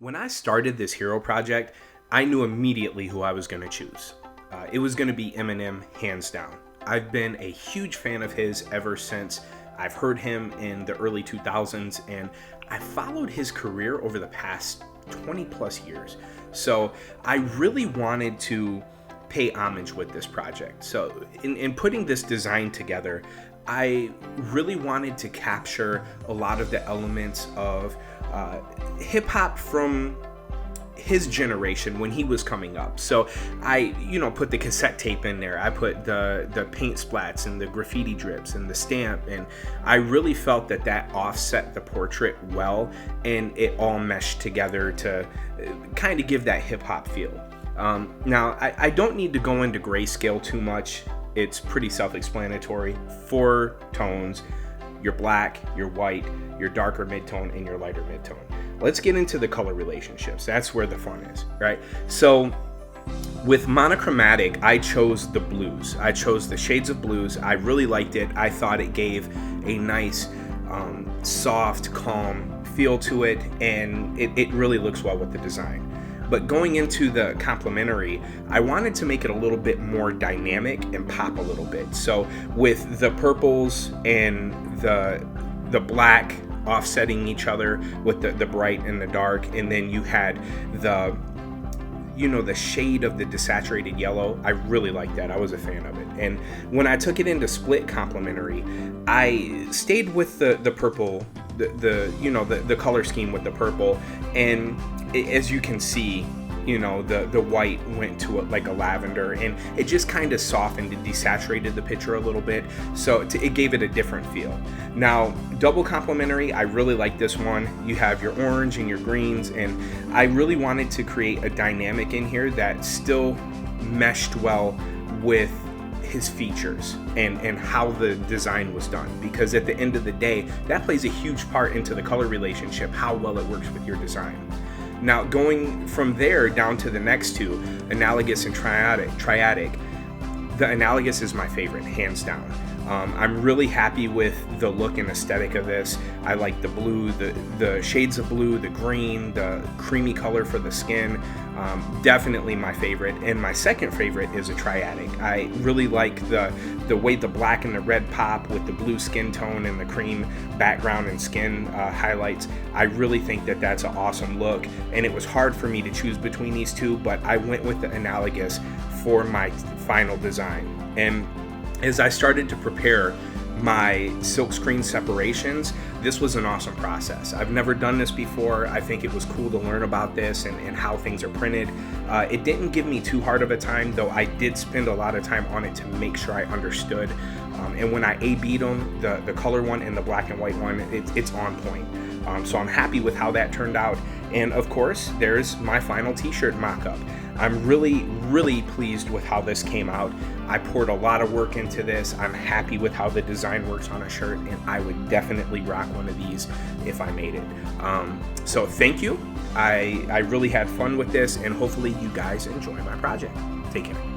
When I started this hero project, I knew immediately who I was going to choose. It was going to be Eminem, hands down. I've been a huge fan of his ever since I've heard him in the early 2000s, and I followed his career over the past 20 plus years. So I really wanted to pay homage with this project. So in putting this design together, I really wanted to capture a lot of the elements of hip hop from his generation when he was coming up. So I, put the cassette tape in there. I put the paint splats and the graffiti drips and the stamp, and I really felt that offset the portrait well, and it all meshed together to kind of give that hip hop feel. Now, I don't need to go into grayscale too much. It's pretty self-explanatory. 4 tones: your black, your white, your darker midtone, and your lighter midtone. Let's get into the color relationships. That's where the fun is, right? So with monochromatic, I chose the blues. I chose the shades of blues. I really liked it. I thought it gave a nice, soft, calm feel to it, and it really looks well with the design. But going into the complementary, I wanted to make it a little bit more dynamic and pop a little bit. So with the purples and the black offsetting each other with the bright and the dark, and then you had the shade of the desaturated yellow. I really liked that. I was a fan of it. And when I took it into split complementary, I stayed with the purple, the color scheme with the purple, and as you can see, the white went to like a lavender, and it just kind of softened and desaturated the picture a little bit, so it gave it a different feel. Now, double complementary, I really like this one. You have your orange and your greens, and I really wanted to create a dynamic in here that still meshed well with his features and how the design was done, because at the end of the day, that plays a huge part into the color relationship, how well it works with your design. Now, going from there down to the next two, analogous and triadic, the analogous is my favorite, hands down. I'm really happy with the look and aesthetic of this. I like the blue, the shades of blue, the green, the creamy color for the skin. Definitely my favorite. And my second favorite is a triadic. I really like the way the black and the red pop with the blue skin tone and the cream background and skin highlights. I really think that's an awesome look. And it was hard for me to choose between these two, but I went with the analogous for my final design. And as I started to prepare my silkscreen separations, this was an awesome process. I've never done this before. I think it was cool to learn about this and how things are printed. It didn't give me too hard of a time, though I did spend a lot of time on it to make sure I understood. And when I A/B'd them, the color one and the black and white one, it's on point. So I'm happy with how that turned out. And of course, there's my final t-shirt mock-up. I'm really, really pleased with how this came out. I poured a lot of work into this. I'm happy with how the design works on a shirt, and I would definitely rock one of these if I made it. So thank you. I really had fun with this, and hopefully you guys enjoy my project. Take care.